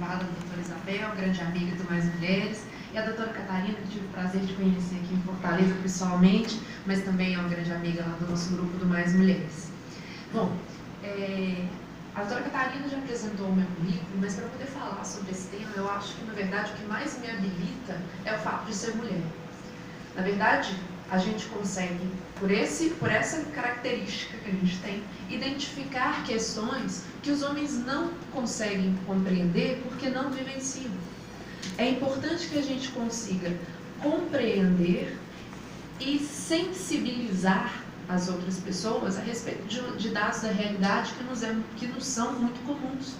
privada, a doutora Isabel, grande amiga do Mais Mulheres, e a doutora Catarina, que tive o prazer de conhecer aqui em Fortaleza pessoalmente, mas também é uma grande amiga lá do nosso grupo do Mais Mulheres. Bom, a doutora Catarina já apresentou o meu currículo, mas para poder falar sobre esse tema, eu acho que, na verdade, o que mais me habilita é o fato de ser mulher. Na verdade, a gente consegue, por essa característica que a gente tem, identificar questões que os homens não conseguem compreender porque não vivenciam. É importante que a gente consiga compreender e sensibilizar as outras pessoas a respeito de dados da realidade que nos são muito comuns.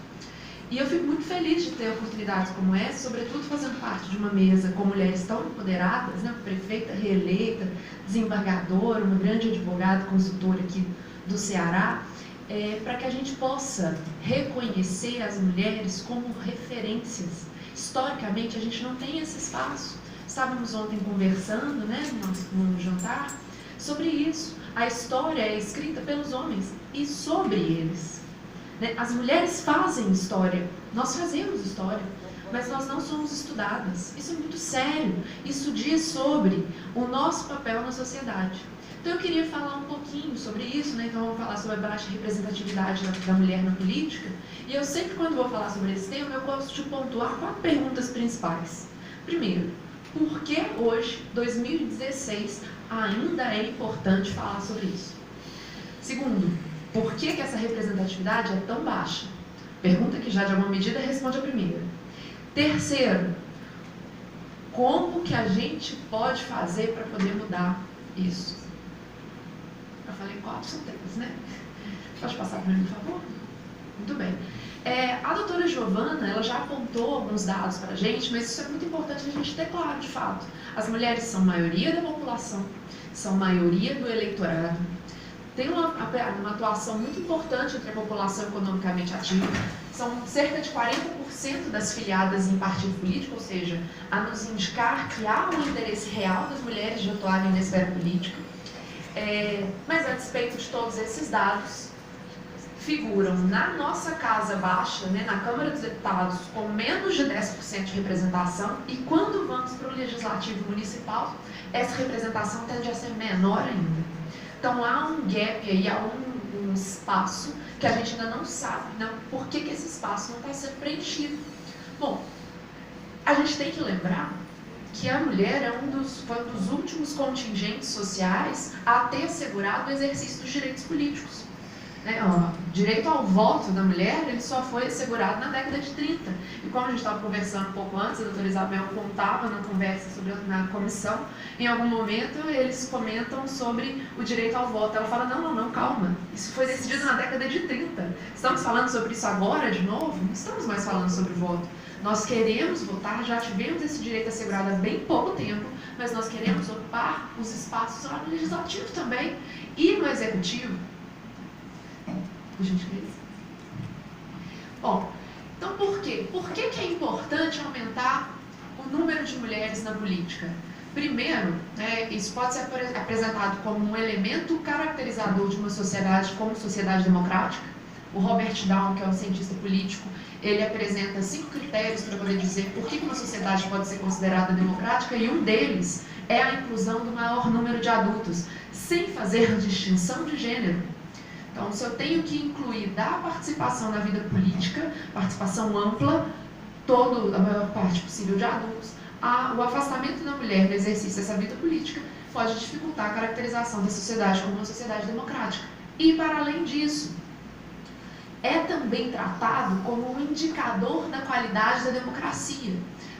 E eu fico muito feliz de ter oportunidades como essa, sobretudo fazendo parte de uma mesa com mulheres tão empoderadas, né? Prefeita reeleita, desembargadora, uma grande advogada, consultora aqui do Ceará, para que a gente possa reconhecer as mulheres como referências. Historicamente, a gente não tem esse espaço. Estávamos ontem conversando, né, no jantar, sobre isso. A história é escrita pelos homens e sobre eles. As mulheres fazem história, nós fazemos história, mas nós não somos estudadas. Isso é muito sério, isso diz sobre o nosso papel na sociedade. Então eu queria falar um pouquinho sobre isso, né? Então vamos falar sobre a baixa representatividade da mulher na política. E eu sempre, quando vou falar sobre esse tema, eu gosto de pontuar 4 perguntas principais. Primeiro, por que hoje, 2016, ainda é importante falar sobre isso? Segundo, por que essa representatividade é tão baixa? Pergunta que já de alguma medida responde a primeira. Terceiro, como que a gente pode fazer para poder mudar isso? Eu falei 4, são 3, né? Pode passar para mim, por favor? Muito bem. A doutora Giovana, ela já apontou alguns dados para a gente, mas isso é muito importante a gente ter claro, de fato. As mulheres são maioria da população, são maioria do eleitorado, tem uma atuação muito importante entre a população economicamente ativa, são cerca de 40% das filiadas em partido político, ou seja, a nos indicar que há um interesse real das mulheres de atuarem na esfera política. Mas a despeito de todos esses dados, figuram na nossa Casa Baixa, né, na Câmara dos Deputados, com menos de 10% de representação, e quando vamos para o Legislativo Municipal, essa representação tende a ser menor ainda. Então há um gap aí, há um espaço que a gente ainda não sabe, né, por que esse espaço não está sendo preenchido. Bom, a gente tem que lembrar que a mulher foi um dos últimos contingentes sociais a ter assegurado o exercício dos direitos políticos. O direito ao voto da mulher, ele só foi assegurado na década de 30. E como a gente estava conversando um pouco antes, a doutora Isabel contava na conversa na comissão, em algum momento eles comentam sobre o direito ao voto. Ela fala, não, calma, isso foi decidido na década de 30. Estamos falando sobre isso agora de novo? Não estamos mais falando sobre voto. Nós queremos votar, já tivemos esse direito assegurado há bem pouco tempo, mas nós queremos ocupar os espaços lá no Legislativo também e no Executivo. Por gentileza. Bom, então por quê? Por que é importante aumentar o número de mulheres na política? Primeiro, isso pode ser apresentado como um elemento caracterizador de uma sociedade como sociedade democrática. O Robert Down, que é um cientista político, ele apresenta 5 critérios para poder dizer por que uma sociedade pode ser considerada democrática, e um deles é a inclusão do maior número de adultos, sem fazer distinção de gênero. Então, se eu tenho que incluir da participação na vida política, participação ampla, a maior parte possível de adultos, o afastamento da mulher do exercício dessa vida política pode dificultar a caracterização da sociedade como uma sociedade democrática. E, para além disso, é também tratado como um indicador da qualidade da democracia.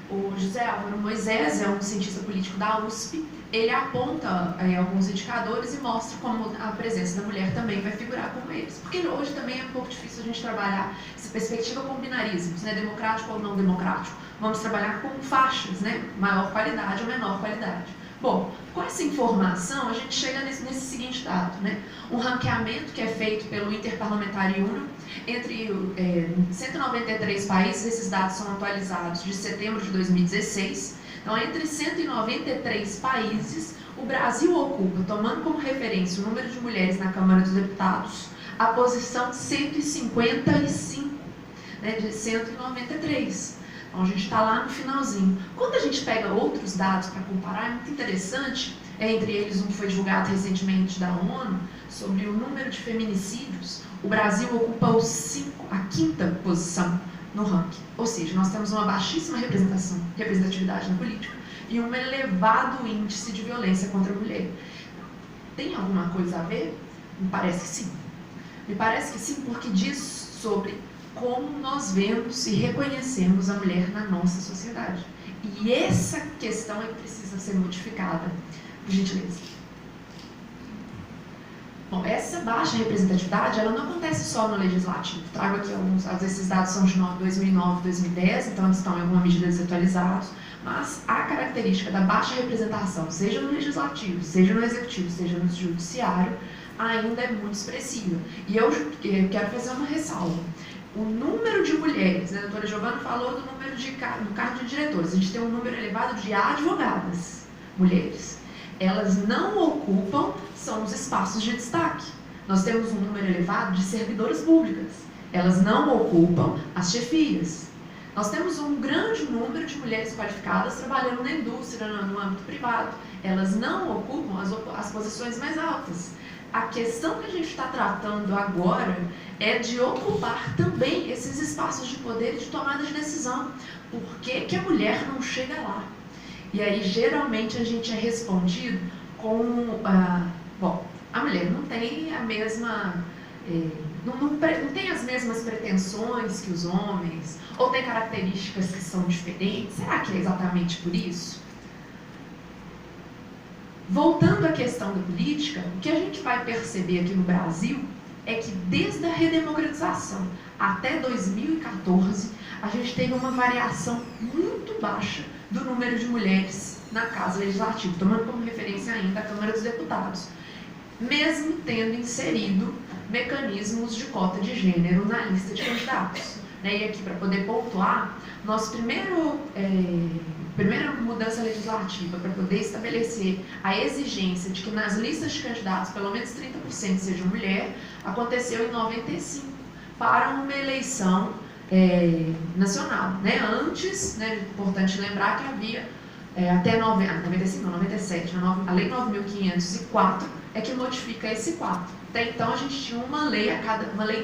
O José Álvaro Moisés é um cientista político da USP, ele aponta alguns indicadores e mostra como a presença da mulher também vai figurar como eles. Porque hoje também é um pouco difícil a gente trabalhar essa perspectiva com binarismos, né? Democrático ou não democrático. Vamos trabalhar com faixas, né? Maior qualidade ou menor qualidade. Bom, com essa informação a gente chega nesse seguinte dado, né? Um ranqueamento que é feito pelo Interparliamentary Union entre 193 países, esses dados são atualizados de setembro de 2016. Então, entre 193 países, o Brasil ocupa, tomando como referência o número de mulheres na Câmara dos Deputados, a posição 155. né, de 193. Então, a gente está lá no finalzinho. Quando a gente pega outros dados para comparar, é muito interessante, entre eles um que foi divulgado recentemente da ONU, sobre o número de feminicídios. O Brasil ocupa a quinta posição no ranking. Ou seja, nós temos uma baixíssima representatividade na política e um elevado índice de violência contra a mulher. Tem alguma coisa a ver? Me parece que sim. Me parece que sim, porque diz sobre como nós vemos e reconhecemos a mulher na nossa sociedade. E essa questão é que precisa ser modificada. Por gentileza. Bom, essa baixa representatividade, ela não acontece só no legislativo. Trago aqui alguns, esses dados são de 2009 e 2010, então eles estão em alguma medida desatualizados, mas a característica da baixa representação, seja no legislativo, seja no executivo, seja no judiciário, ainda é muito expressiva. E eu quero fazer uma ressalva. O número de mulheres, né, a doutora Giovana falou do número no cargo de diretores, a gente tem um número elevado de advogadas, mulheres. Elas não ocupam, são os espaços de destaque. Nós temos um número elevado de servidoras públicas. Elas não ocupam as chefias. Nós temos um grande número de mulheres qualificadas trabalhando na indústria, no âmbito privado. Elas não ocupam as posições mais altas. A questão que a gente está tratando agora é de ocupar também esses espaços de poder e de tomada de decisão. Por que a mulher não chega lá? E aí, geralmente, a gente é respondido com... bom, a mulher não tem a mesma... não tem as mesmas pretensões que os homens, ou tem características que são diferentes. Será que é exatamente por isso? Voltando à questão da política, o que a gente vai perceber aqui no Brasil é que desde a redemocratização até 2014, a gente teve uma variação muito baixa do número de mulheres na Casa Legislativa, tomando como referência ainda a Câmara dos Deputados, mesmo tendo inserido mecanismos de cota de gênero na lista de candidatos. E aqui, para poder pontuar, nossa primeira mudança legislativa para poder estabelecer a exigência de que nas listas de candidatos pelo menos 30% sejam mulher, aconteceu em 95, para uma eleição nacional. Antes, é importante lembrar que havia até 97, a Lei 9.504 é que modifica esse quadro. Até então a gente tinha uma lei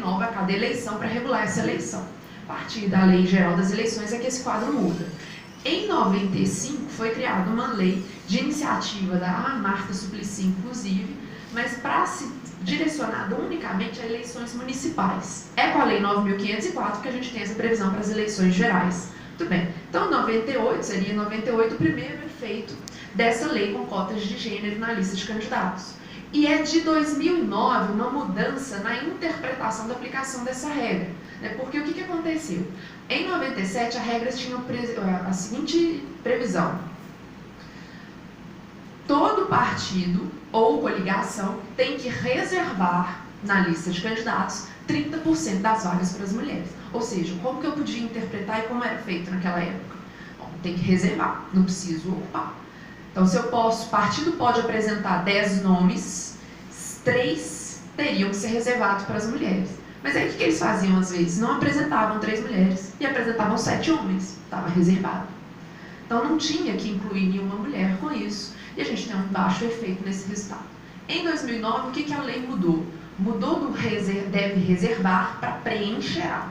nova a cada eleição para regular essa eleição. A partir da Lei Geral das Eleições é que esse quadro muda. Em 95 foi criada uma lei de iniciativa da Marta Suplicy, inclusive, mas para se direcionada unicamente a eleições municipais. É com a Lei 9.504 que a gente tem essa previsão para as eleições gerais. Muito bem. Então, seria em 98 o primeiro efeito dessa lei com cotas de gênero na lista de candidatos. E é de 2009 uma mudança na interpretação da aplicação dessa regra. Porque o que aconteceu? Em 97, a regra tinha a seguinte previsão. Todo partido ou coligação tem que reservar na lista de candidatos 30% das vagas para as mulheres. Ou seja, como que eu podia interpretar e como era feito naquela época? Bom, tem que reservar, não preciso ocupar. Então, se o partido pode apresentar 10 nomes, 3 teriam que ser reservados para as mulheres. Mas aí o que eles faziam às vezes? Não apresentavam 3 mulheres e apresentavam 7 homens. Estava reservado. Então não tinha que incluir nenhuma mulher com isso. E a gente tem um baixo efeito nesse resultado. Em 2009, o que a lei mudou? Mudou do deve reservar para preencherá.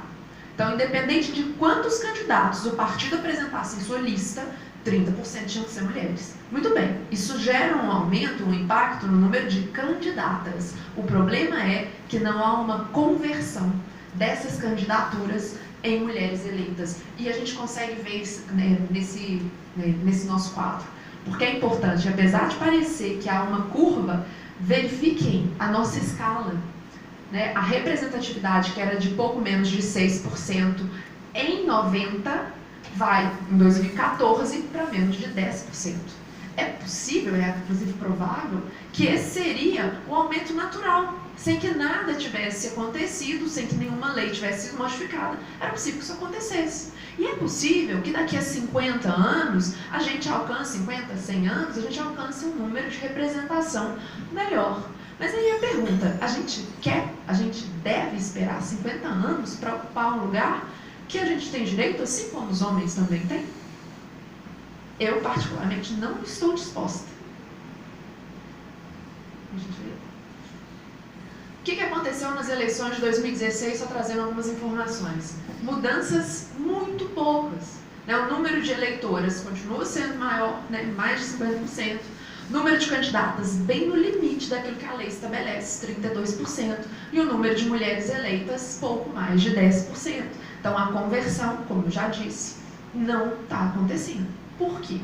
Então, independente de quantos candidatos o partido apresentasse em sua lista, 30% tinham que ser mulheres. Muito bem, isso gera um aumento, um impacto no número de candidatas. O problema é que não há uma conversão dessas candidaturas em mulheres eleitas. E a gente consegue ver isso, nesse nosso quadro. Porque é importante, apesar de parecer que há uma curva, verifiquem a nossa escala. A representatividade, que era de pouco menos de 6%, em 90, vai, em 2014, para menos de 10%. É possível, é inclusive provável, que esse seria o aumento natural, sem que nada tivesse acontecido, sem que nenhuma lei tivesse sido modificada. Era possível que isso acontecesse. E é possível que daqui a 50 anos, a gente alcance, 50, 100 anos, a gente alcance um número de representação melhor. Mas aí a pergunta, a gente deve esperar 50 anos para ocupar um lugar? que a gente tem direito, assim como os homens também têm? Eu, particularmente, não estou disposta. A gente vê. O que aconteceu nas eleições de 2016, só trazendo algumas informações? Mudanças muito poucas. Né? O número de eleitoras continua sendo maior, né? Mais de 50%. Número de candidatas bem no limite daquilo que a lei estabelece, 32%. E o número de mulheres eleitas, pouco mais de 10%. Então, a conversão, como eu já disse, não está acontecendo. Por quê?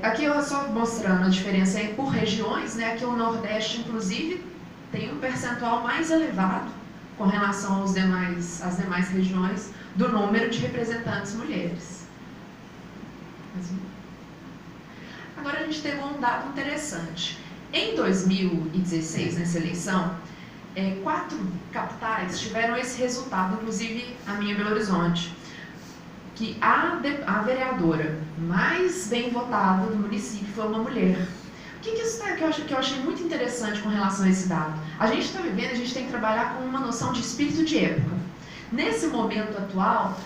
Aqui eu só mostrando a diferença aí por regiões, né? Aqui o Nordeste, inclusive, tem um percentual mais elevado com relação às demais regiões do número de representantes mulheres. Agora a gente teve um dado interessante. Em 2016, nessa eleição, 4 capitais tiveram esse resultado, inclusive a minha Belo Horizonte, que a vereadora mais bem votada do município foi uma mulher. O que isso é que eu achei muito interessante com relação a esse dado? A gente está vivendo, a gente tem que trabalhar com uma noção de espírito de época. Nesse momento atual,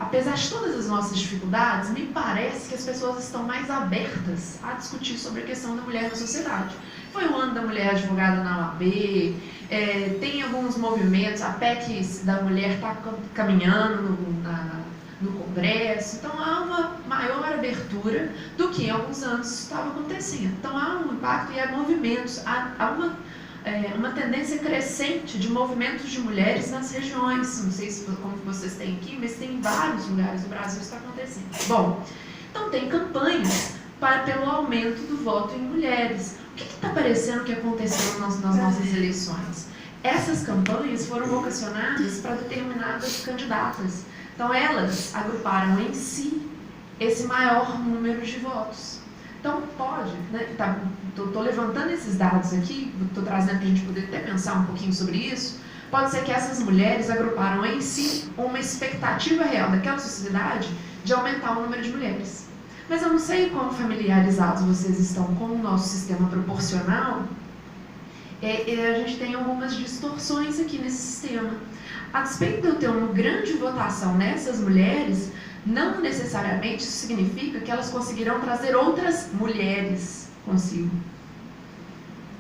apesar de todas as nossas dificuldades, me parece que as pessoas estão mais abertas a discutir sobre a questão da mulher na sociedade. Foi o ano da mulher advogada na OAB, tem alguns movimentos, a PEC da mulher está caminhando no Congresso, então há uma maior abertura do que em alguns anos estava acontecendo. Então há um impacto e há movimentos, há uma tendência crescente de movimentos de mulheres nas regiões. Não sei como vocês têm aqui, mas tem em vários lugares do Brasil isso está acontecendo. Bom, então tem campanhas pelo aumento do voto em mulheres. O que está parecendo que aconteceu nas nossas eleições? Essas campanhas foram vocacionadas para determinadas candidatas. Então, elas agruparam em si esse maior número de votos. Então, pode, né? Estou levantando esses dados aqui, estou trazendo para a gente poder até pensar um pouquinho sobre isso. Pode ser que essas mulheres agruparam em si uma expectativa real daquela sociedade de aumentar o número de mulheres. Mas eu não sei quão familiarizados vocês estão com o nosso sistema proporcional. A gente tem algumas distorções aqui nesse sistema. A despeito de eu ter uma grande votação nessas mulheres, não necessariamente isso significa que elas conseguirão trazer outras mulheres consigo.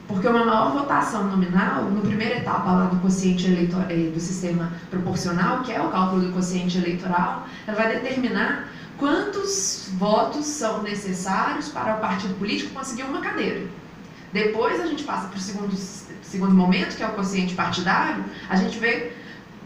Porque uma maior votação nominal, na primeira etapa lá do quociente eleitoral, do sistema proporcional, que é o cálculo do quociente eleitoral, ela vai determinar quantos votos são necessários para o partido político conseguir uma cadeira. Depois a gente passa para o segundo momento, que é o quociente partidário, a gente vê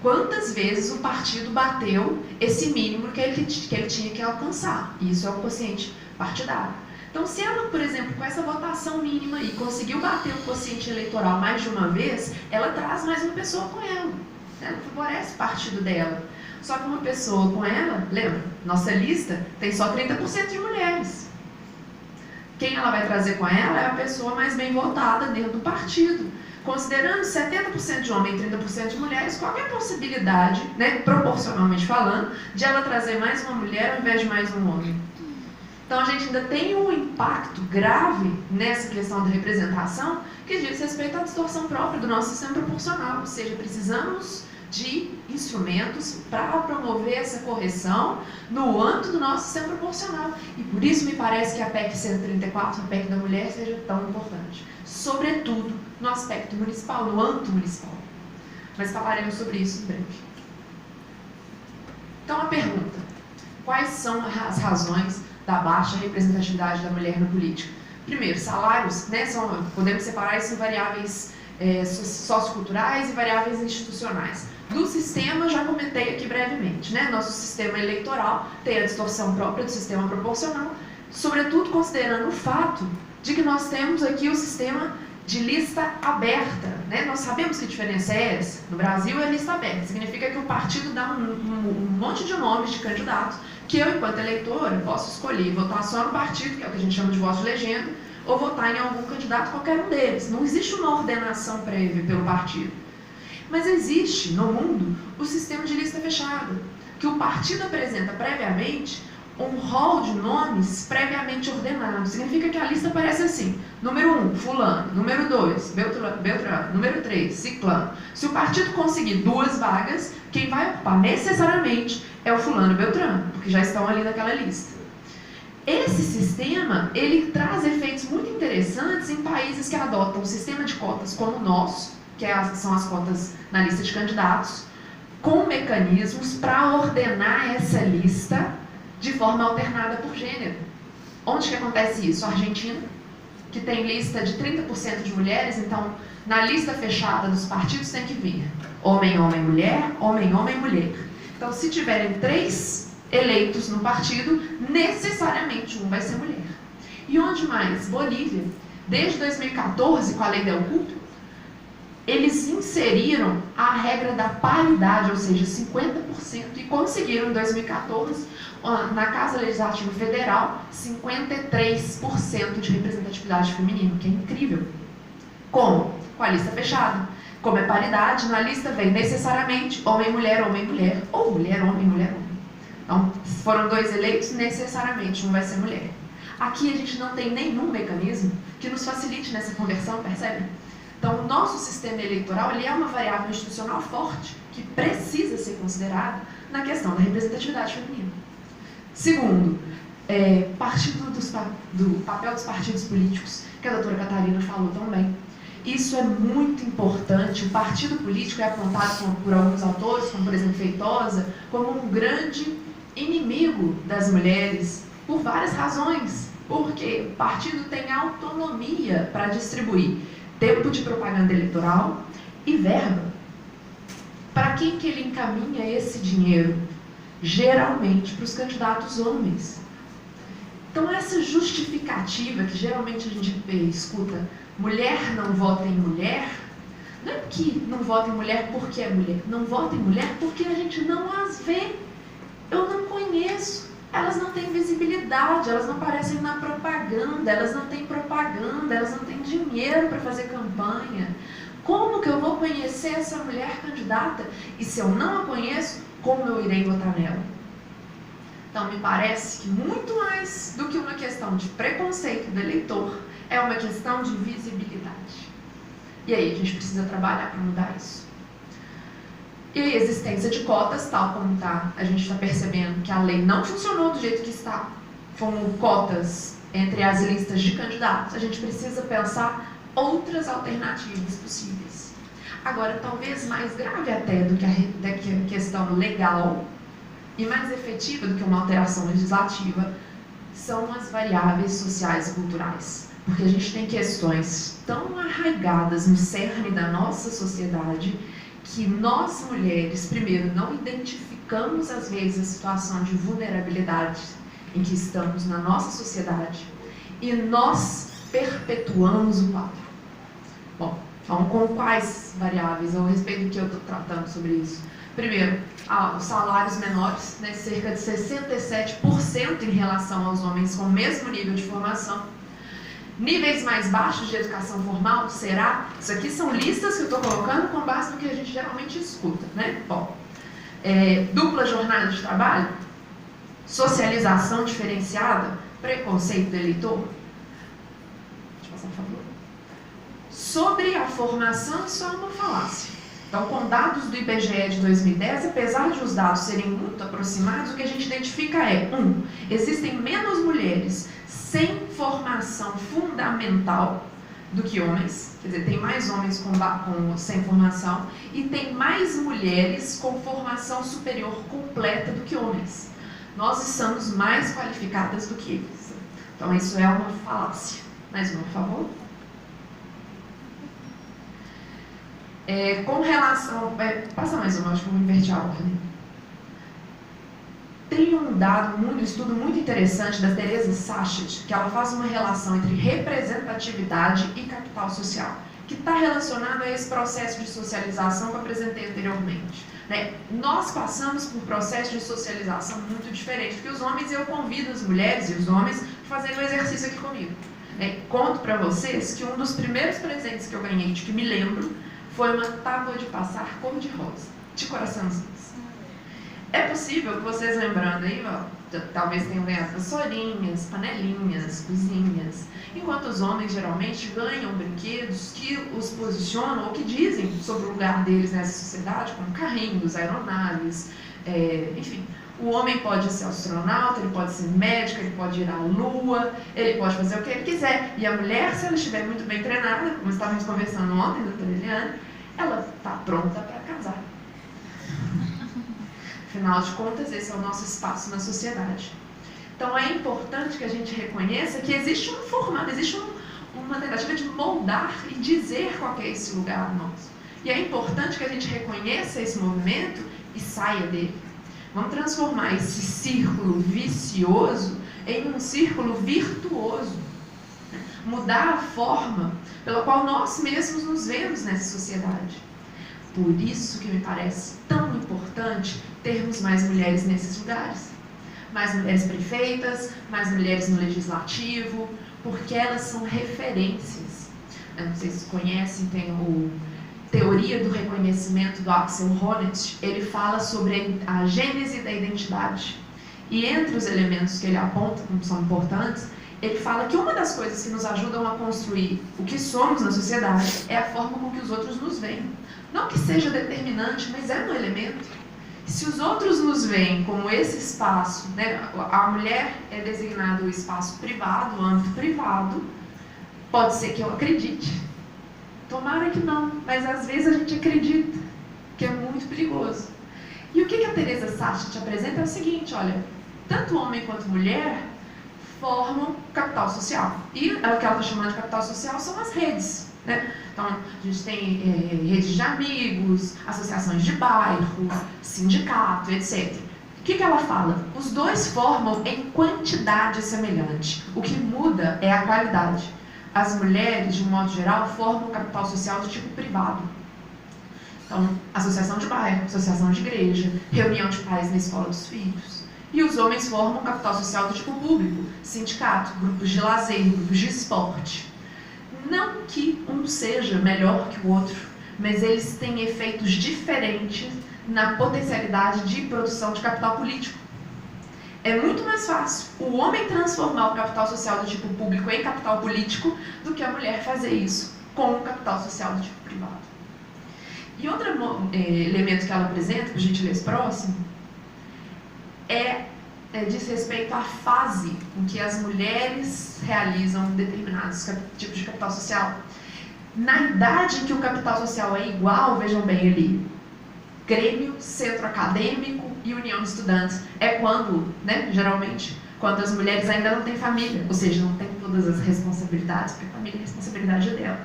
quantas vezes o partido bateu esse mínimo que ele tinha que alcançar. Isso é o quociente partidário. Então, se ela, por exemplo, com essa votação mínima aí, conseguiu bater o quociente eleitoral mais de uma vez, ela traz mais uma pessoa com ela. Ela favorece o partido dela. Só que uma pessoa com ela, lembra, nossa lista tem só 30% de mulheres. Quem ela vai trazer com ela é a pessoa mais bem votada dentro do partido. Considerando 70% de homem e 30% de mulheres, qual é a possibilidade, né, proporcionalmente falando, de ela trazer mais uma mulher ao invés de mais um homem? Então a gente ainda tem um impacto grave nessa questão da representação que diz respeito à distorção própria do nosso sistema proporcional, ou seja, precisamos de instrumentos para promover essa correção no âmbito do nosso sistema proporcional. E por isso me parece que a PEC 134, a PEC da mulher, seja tão importante. Sobretudo no aspecto municipal, no âmbito municipal. Mas falaremos sobre isso em breve. Então a pergunta: quais são as razões da baixa representatividade da mulher na política? Primeiro, salários, né, podemos separar isso em variáveis socioculturais e variáveis institucionais. Do sistema, já comentei aqui brevemente, né? Nosso sistema eleitoral tem a distorção própria do sistema proporcional, sobretudo considerando o fato de que nós temos aqui o sistema de lista aberta, né? Nós sabemos que diferença é essa. No Brasil é lista aberta, significa que o partido dá um monte de nomes de candidatos que eu, enquanto eleitora, posso escolher votar só no partido, que é o que a gente chama de voto de legenda, ou votar em algum candidato, qualquer um deles. Não existe uma ordenação prévia pelo partido. Mas existe, no mundo, o sistema de lista fechada, que o partido apresenta previamente um rol de nomes previamente ordenados. Significa que a lista aparece assim: número 1, fulano; número 2, Beltrano; número 3, ciclano. Se o partido conseguir 2 vagas, quem vai ocupar necessariamente é o fulano e Beltrano, porque já estão ali naquela lista. Esse sistema, ele traz efeitos muito interessantes em países que adotam um sistema de cotas como o nosso, que são as cotas na lista de candidatos, com mecanismos para ordenar essa lista de forma alternada por gênero. Onde que acontece isso? A Argentina, que tem lista de 30% de mulheres, então na lista fechada dos partidos tem que vir homem, homem, mulher, homem, homem, mulher. Então, se tiverem 3 eleitos no partido, necessariamente um vai ser mulher. E onde mais? Bolívia. Desde 2014, com a lei Del Cupo, eles inseriram a regra da paridade, ou seja, 50%, e conseguiram em 2014, na Casa Legislativa Federal, 53% de representatividade feminina, que é incrível. Como? Com a lista fechada. Como é paridade, na lista vem necessariamente homem, mulher, ou mulher, homem, mulher, homem. Então, se foram 2 eleitos, necessariamente um vai ser mulher. Aqui a gente não tem nenhum mecanismo que nos facilite nessa conversão, percebe? Então, o nosso sistema eleitoral ele é uma variável institucional forte que precisa ser considerada na questão da representatividade feminina. Segundo, do papel dos partidos políticos, que a doutora Catarina falou também. Isso é muito importante. O partido político é apontado por alguns autores, como por exemplo Feitosa, como um grande inimigo das mulheres, por várias razões. Porque o partido tem autonomia para distribuir tempo de propaganda eleitoral e verba. Para quem que ele encaminha esse dinheiro? Geralmente para os candidatos homens. Então essa justificativa que geralmente a gente escuta, mulher não vota em mulher, não é que não vota em mulher porque é mulher, não vota em mulher porque a gente não as vê. Eu não conheço. Elas não têm visibilidade, elas não aparecem na propaganda, elas não têm propaganda, elas não têm dinheiro para fazer campanha. Como que eu vou conhecer essa mulher candidata? E se eu não a conheço, como eu irei votar nela? Então, me parece que muito mais do que uma questão de preconceito do eleitor, é uma questão de visibilidade. E aí, a gente precisa trabalhar para mudar isso. E a existência de cotas, tal como está, a gente está percebendo que a lei não funcionou do jeito que está, como cotas entre as listas de candidatos. A gente precisa pensar outras alternativas possíveis. Agora, talvez mais grave até do que a questão legal e mais efetiva do que uma alteração legislativa são as variáveis sociais e culturais. Porque a gente tem questões tão arraigadas no cerne da nossa sociedade que nós, mulheres, primeiro, não identificamos, às vezes, a situação de vulnerabilidade em que estamos na nossa sociedade e nós perpetuamos o quadro. Bom, então, com quais variáveis, a respeito do que eu estou tratando sobre isso? Primeiro, os salários menores, né, cerca de 67% em relação aos homens com o mesmo nível de formação. Níveis mais baixos de educação formal, será? Isso aqui são listas que eu estou colocando com base no que a gente geralmente escuta, né? Bom, dupla jornada de trabalho, socialização diferenciada, preconceito do eleitor. Deixa eu passar, por favor. Sobre a formação, isso é uma falácia. Então, com dados do IBGE de 2010, apesar de os dados serem muito aproximados, o que a gente identifica é, existem menos mulheres sem formação fundamental do que homens, quer dizer, tem mais homens sem formação e tem mais mulheres com formação superior completa do que homens. Nós estamos mais qualificadas do que eles. Então, isso é uma falácia. Mais uma, por favor. Com relação... passa mais uma, acho que eu vou inverter a ordem. Tem um estudo muito interessante da Teresa Sachet, que ela faz uma relação entre representatividade e capital social, que está relacionado a esse processo de socialização que eu apresentei anteriormente. Né? Nós passamos por um processo de socialização muito diferente que os homens, e eu convido as mulheres e os homens a fazerem um exercício aqui comigo. Conto para vocês que um dos primeiros presentes que eu ganhei, de que me lembro, foi uma tábua de passar cor-de-rosa, de coraçãozinhos. É possível que vocês lembrando aí, ó, talvez tenham ganhado vassourinhas, panelinhas, cozinhas, enquanto os homens geralmente ganham brinquedos que os posicionam ou que dizem sobre o lugar deles nessa sociedade, como carrinhos, aeronaves, enfim. O homem pode ser astronauta, ele pode ser médico, ele pode ir à lua, ele pode fazer o que ele quiser. E a mulher, se ela estiver muito bem treinada, como estávamos conversando ontem, doutora Eliane, ela está pronta para casar. Afinal de contas, esse é o nosso espaço na sociedade. Então é importante que a gente reconheça que existe um formato, existe uma tentativa de moldar e dizer qual é esse lugar nosso. E é importante que a gente reconheça esse movimento e saia dele. Vamos transformar esse círculo vicioso em um círculo virtuoso. Mudar a forma pela qual nós mesmos nos vemos nessa sociedade. Por isso que me parece tão importante termos mais mulheres nesses lugares. Mais mulheres prefeitas, mais mulheres no legislativo, porque elas são referências. Não sei se vocês conhecem, tem o Teoria do Reconhecimento do Axel Honneth. Ele fala sobre a gênese da identidade. E entre os elementos que ele aponta, como são importantes, ele fala que uma das coisas que nos ajudam a construir o que somos na sociedade é a forma com que os outros nos veem. Não que seja determinante, mas é um elemento. Se os outros nos veem como esse espaço, né, a mulher é designado o espaço privado, o âmbito privado, pode ser que eu acredite. Tomara que não, mas às vezes a gente acredita, que é muito perigoso. E o que a Teresa Sacher te apresenta é o seguinte, olha, tanto homem quanto mulher formam capital social. E o que ela está chamando de capital social são as redes, né? Então, a gente tem redes de amigos, associações de bairro, sindicato, etc. O que ela fala? Os dois formam em quantidade semelhante. O que muda é a qualidade. As mulheres, de um modo geral, formam capital social de tipo privado. Então, associação de bairro, associação de igreja, reunião de pais na escola dos filhos. E os homens formam capital social do tipo público, sindicato, grupos de lazer, grupos de esporte. Não que um seja melhor que o outro, mas eles têm efeitos diferentes na potencialidade de produção de capital político. É muito mais fácil o homem transformar o capital social do tipo público em capital político do que a mulher fazer isso com o capital social do tipo privado. E outro elemento que ela apresenta, por gentileza, próximo, diz respeito à fase em que as mulheres realizam determinados tipos de capital social. Na idade em que o capital social é igual, vejam bem ali, grêmio, centro acadêmico e união de estudantes, é quando, né, geralmente, quando as mulheres ainda não têm família, ou seja, não têm todas as responsabilidades, porque a família, a responsabilidade é dela.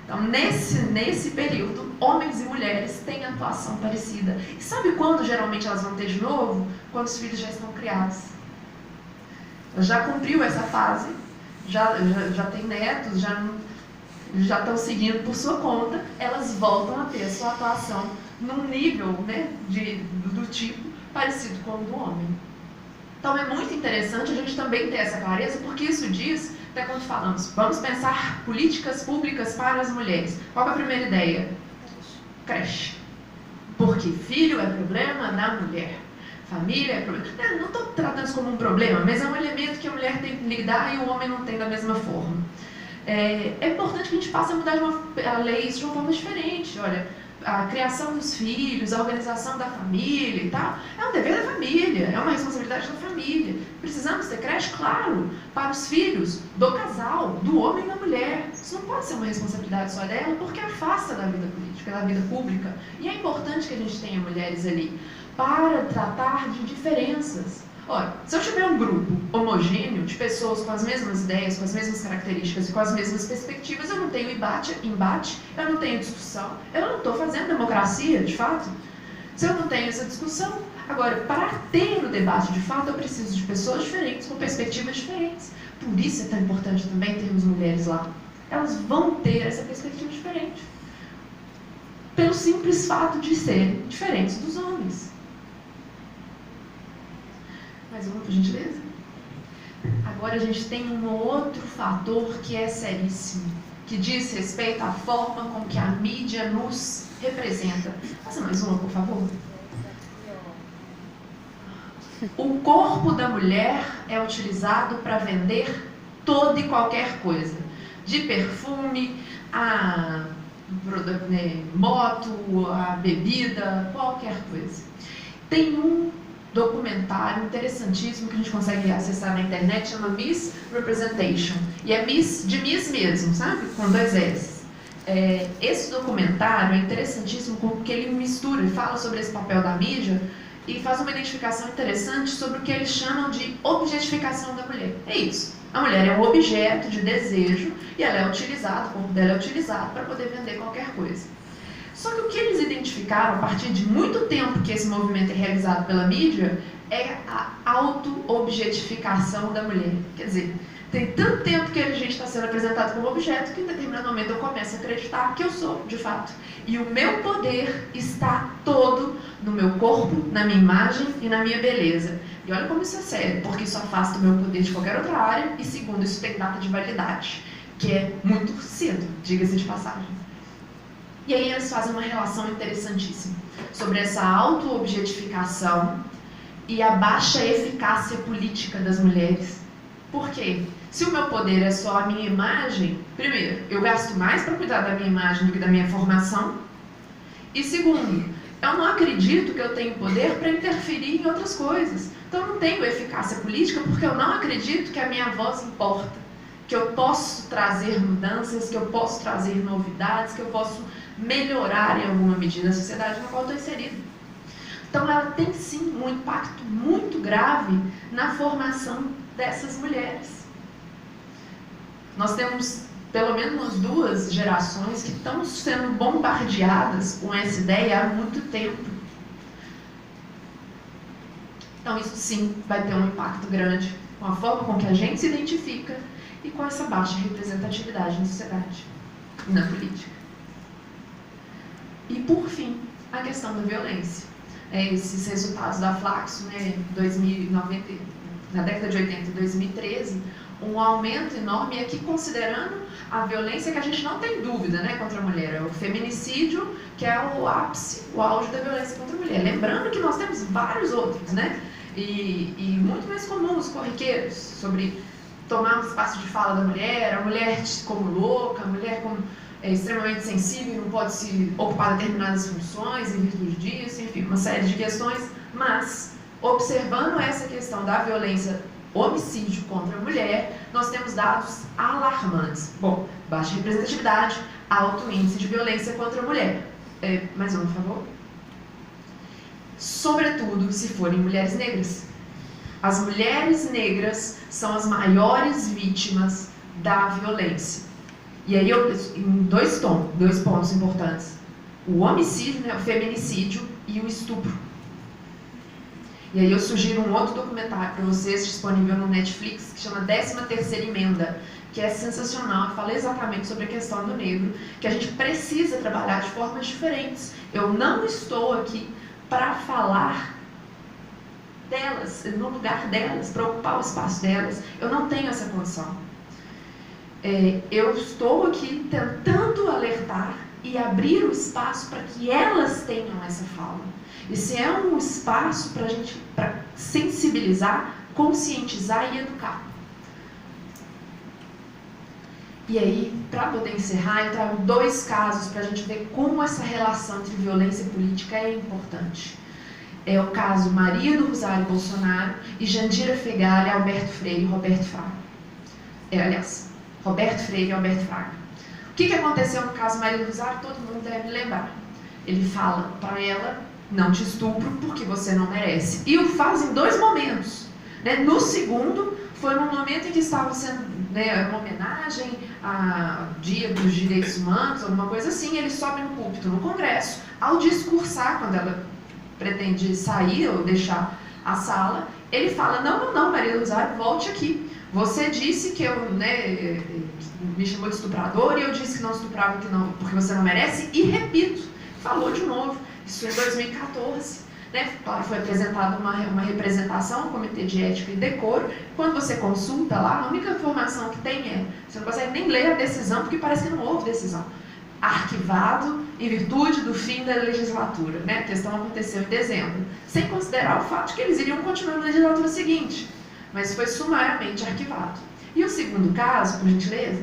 Então, nesse período, homens e mulheres têm atuação parecida. E sabe quando geralmente elas vão ter de novo? Quando os filhos já estão criados. Ela já cumpriu essa fase, já tem netos, já estão seguindo por sua conta, elas voltam a ter a sua atuação num nível, né, do tipo parecido com o do homem. Então é muito interessante a gente também ter essa clareza, porque isso diz, até quando falamos, vamos pensar políticas públicas para as mulheres. Qual é a primeira ideia? Creche. Porque filho é problema da mulher. Família é problema. Não estou tratando isso como um problema, mas é um elemento que a mulher tem que lidar e o homem não tem da mesma forma. É importante que a gente passe a mudar a lei de uma forma diferente. Olha, a criação dos filhos, a organização da família e tal, é um dever da família, é uma responsabilidade da família. Precisamos ter creche, claro, para os filhos do casal, do homem e da mulher. Isso não pode ser uma responsabilidade só dela, porque afasta da vida política, da vida pública. E é importante que a gente tenha mulheres ali para tratar de diferenças. Ora, se eu tiver um grupo homogêneo de pessoas com as mesmas ideias, com as mesmas características e com as mesmas perspectivas, eu não tenho embate, eu não tenho discussão, eu não estou fazendo democracia, de fato. Se eu não tenho essa discussão, agora, para ter o debate de fato, eu preciso de pessoas diferentes, com perspectivas diferentes. Por isso é tão importante também termos mulheres lá. Elas vão ter essa perspectiva diferente. Pelo simples fato de serem diferentes dos homens. Mais uma, por gentileza? Agora a gente tem um outro fator que é seríssimo, que diz respeito à forma com que a mídia nos representa. Faça mais uma, por favor. O corpo da mulher é utilizado para vender toda e qualquer coisa, de perfume, a moto, a bebida, qualquer coisa. Tem um documentário interessantíssimo que a gente consegue acessar na internet, chama Miss Representation, e é Miss de Miss mesmo, sabe? Com 2 S. Esse documentário é interessantíssimo porque ele mistura, ele fala sobre esse papel da mídia e faz uma identificação interessante sobre o que eles chamam de objetificação da mulher. É isso. A mulher é um objeto de desejo e ela é utilizada, o corpo dela é utilizado para poder vender qualquer coisa. Só que o que eles identificaram, a partir de muito tempo que esse movimento é realizado pela mídia, é a auto-objetificação da mulher. Quer dizer, tem tanto tempo que a gente está sendo apresentado como objeto que em determinado momento eu começo a acreditar que eu sou, de fato. E o meu poder está todo no meu corpo, na minha imagem e na minha beleza. E olha como isso é sério, porque isso afasta o meu poder de qualquer outra área e, segundo, isso tem data de validade, que é muito cedo, diga-se de passagem. E aí eles fazem uma relação interessantíssima sobre essa auto-objetificação e a baixa eficácia política das mulheres. Por quê? Se o meu poder é só a minha imagem, primeiro, eu gasto mais para cuidar da minha imagem do que da minha formação. E segundo, eu não acredito que eu tenho poder para interferir em outras coisas. Então eu não tenho eficácia política porque eu não acredito que a minha voz importa. Que eu posso trazer mudanças, que eu posso trazer novidades, que eu posso melhorar em alguma medida a sociedade na qual eu estou inserida. Então ela tem sim um impacto muito grave na formação dessas mulheres. Nós temos pelo menos 2 gerações que estão sendo bombardeadas com essa ideia há muito tempo. Então isso sim vai ter um impacto grande com a forma com que a gente se identifica e com essa baixa representatividade na sociedade e na política. E por fim, a questão da violência. Esses resultados da Flaxo, né, 2090, na década de 80 e 2013, um aumento enorme aqui considerando a violência que a gente não tem dúvida, né, contra a mulher, é o feminicídio, que é o ápice, o auge da violência contra a mulher. Lembrando que nós temos vários outros, né, e muito mais comuns, corriqueiros, sobre tomar um espaço de fala da mulher, a mulher como louca, a mulher como extremamente sensível e não pode se ocupar de determinadas funções em virtude disso, enfim, uma série de questões, mas observando essa questão da violência, homicídio contra a mulher, nós temos dados alarmantes. Bom, baixa representatividade, alto índice de violência contra a mulher. Mais um, por favor. Sobretudo se forem mulheres negras. As mulheres negras são as maiores vítimas da violência. E aí, em dois pontos importantes. O homicídio, né, o feminicídio e o estupro. E aí eu sugiro um outro documentário para vocês, disponível no Netflix, que chama 13ª Emenda, que é sensacional, fala exatamente sobre a questão do negro, que a gente precisa trabalhar de formas diferentes. Eu não estou aqui para falar delas, no lugar delas, para ocupar o espaço delas. Eu não tenho essa condição. Eu estou aqui tentando alertar e abrir o espaço para que elas tenham essa fala. Esse é um espaço para a gente sensibilizar, conscientizar e educar. E aí, para poder encerrar, eu trago 2 casos para a gente ver como essa relação entre violência e política é importante. É o caso Maria do Rosário Bolsonaro e Jandira Fegali, Alberto Freire e Roberto Fraga. Roberto Freire e Alberto Fraga. O que aconteceu no caso Maria do Rosário? Todo mundo deve lembrar. Ele fala para ela: não te estupro porque você não merece. E o faz em 2 momentos. Né? No segundo, foi num momento em que estava sendo, né, uma homenagem ao Dia dos Direitos Humanos, alguma coisa assim. Ele sobe no púlpito no Congresso, ao discursar, quando ela pretende sair ou deixar a sala, ele fala: não, Maria do Rosário, volte aqui. Você disse que eu, né, me chamou de estuprador e eu disse que não estuprava porque você não merece. E repito, falou de novo. Isso em 2014, né? Claro, foi apresentada uma representação, um comitê de ética e decoro. Quando você consulta lá, a única informação que tem você não consegue nem ler a decisão, porque parece que não houve decisão. arquivado em virtude do fim da legislatura, né? A questão aconteceu em dezembro, sem considerar o fato de que eles iriam continuar na legislatura seguinte, mas foi sumariamente arquivado. E o segundo caso, por gentileza,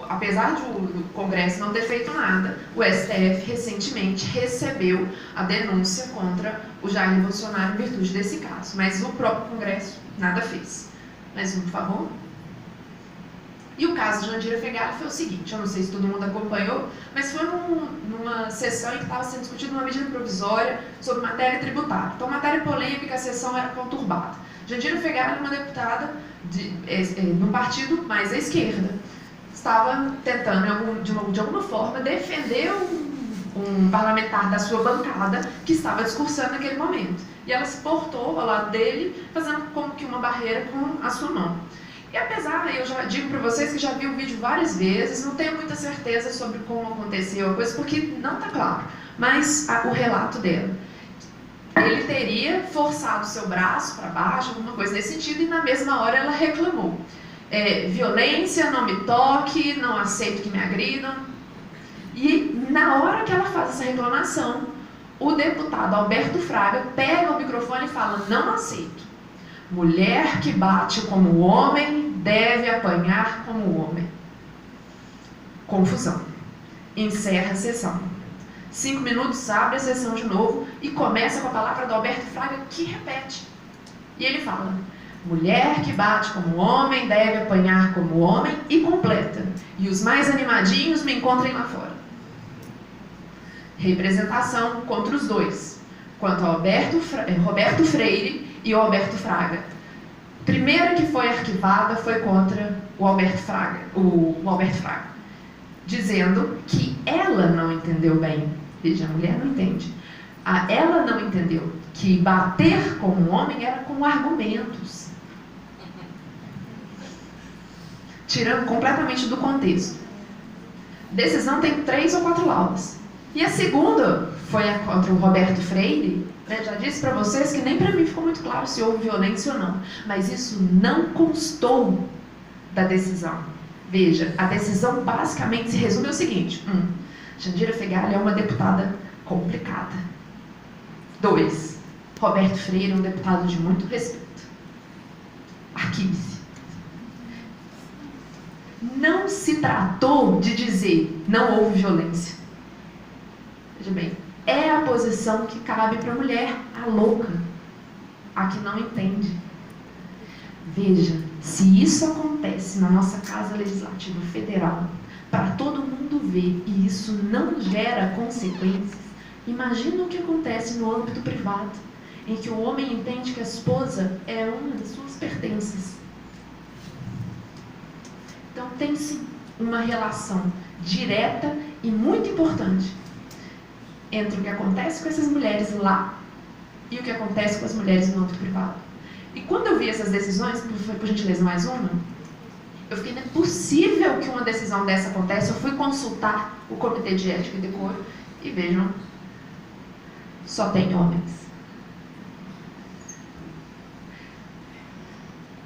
apesar do Congresso não ter feito nada, o STF recentemente recebeu a denúncia contra o Jair Bolsonaro em virtude desse caso, mas o próprio Congresso nada fez. Mais um, por favor. E o caso de Jandira Fegali foi o seguinte, eu não sei se todo mundo acompanhou, mas foi numa sessão em que estava sendo discutida uma medida provisória sobre matéria tributária. Então, matéria polêmica, a sessão era conturbada. Jandira Fegali, uma deputada de um partido mais à esquerda, estava tentando, de alguma forma, defender um parlamentar da sua bancada que estava discursando naquele momento. E ela se portou ao lado dele, fazendo como que uma barreira com a sua mão. E apesar, eu já digo para vocês que já vi o vídeo várias vezes, não tenho muita certeza sobre como aconteceu a coisa, porque não está claro, mas o relato dela. Ele teria forçado seu braço para baixo, alguma coisa nesse sentido, e na mesma hora ela reclamou. Violência, não me toque, não aceito que me agridam. E na hora que ela faz essa reclamação, o deputado Alberto Fraga pega o microfone e fala: não aceito. Mulher que bate como homem deve apanhar como homem. Confusão. Encerra a sessão. 5 minutos, abre a sessão de novo e começa com a palavra do Alberto Fraga, que repete. E ele fala: mulher que bate como homem deve apanhar como homem, e completa: e os mais animadinhos me encontrem lá fora. Representação contra os dois, quanto ao Roberto Freire e o Alberto Fraga. Primeira que foi arquivada foi contra o Alberto Fraga, dizendo que ela não entendeu bem. Veja, a mulher não entende. Ela não entendeu que bater como homem era com argumentos, tirando completamente do contexto. Decisão tem 3 ou 4 laudas. E a segunda foi contra o Roberto Freire. Já disse para vocês que nem para mim ficou muito claro se houve violência ou não, mas isso não constou da decisão. Veja, a decisão basicamente se resume ao seguinte: Jandira Fegali é uma deputada complicada. 2, Roberto Freire é um deputado de muito respeito. Arquive-se. Não se tratou de dizer não houve violência. Veja bem, é a posição que cabe para a mulher, a louca, a que não entende. Veja, se isso acontece na nossa Casa Legislativa Federal, para todo mundo ver, e isso não gera consequências, imagina o que acontece no âmbito privado, em que o homem entende que a esposa é uma das suas pertences. Então tem sim uma relação direta e muito importante entre o que acontece com essas mulheres lá e o que acontece com as mulheres no âmbito privado. E quando eu vi essas decisões, por gentileza, mais uma, eu fiquei: não é possível que uma decisão dessa aconteça. Eu fui consultar o Comitê de Ética e Decoro e vejam, só tem homens.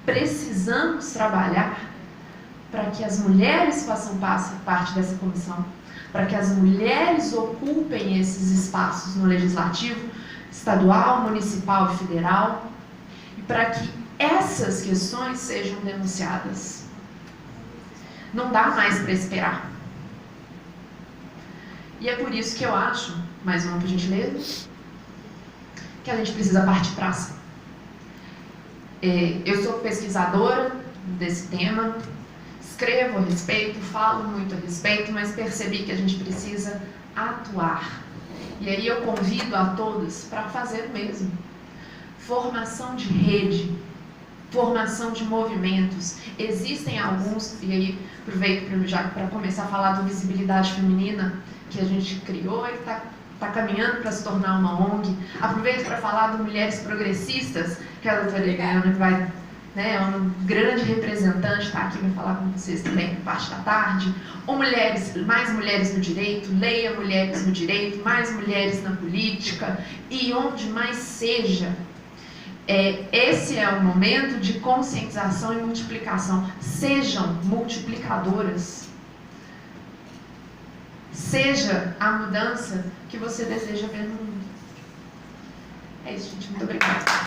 Precisamos trabalhar para que as mulheres façam parte dessa comissão, para que as mulheres ocupem esses espaços no legislativo estadual, municipal e federal, e para que essas questões sejam denunciadas. Não dá mais para esperar. E é por isso que eu acho, mais uma por gentileza, que a gente precisa partir para ação. Eu sou pesquisadora desse tema, escrevo a respeito, falo muito a respeito, mas percebi que a gente precisa atuar. E aí eu convido a todos para fazer o mesmo. Formação de rede, formação de movimentos. Existem alguns, e aí aproveito já para começar a falar do Visibilidade Feminina, que a gente criou e está caminhando para se tornar uma ONG. Aproveito para falar do Mulheres Progressistas, que a doutora Eliana vai... é um grande representante, está aqui para falar com vocês também na parte da tarde. Ou mais mulheres no direito, leia Mulheres no Direito, mais mulheres na política, e onde mais seja. Esse é o momento de conscientização e multiplicação. Sejam multiplicadoras. seja a mudança que você deseja ver no mundo. É isso, gente. Muito obrigada.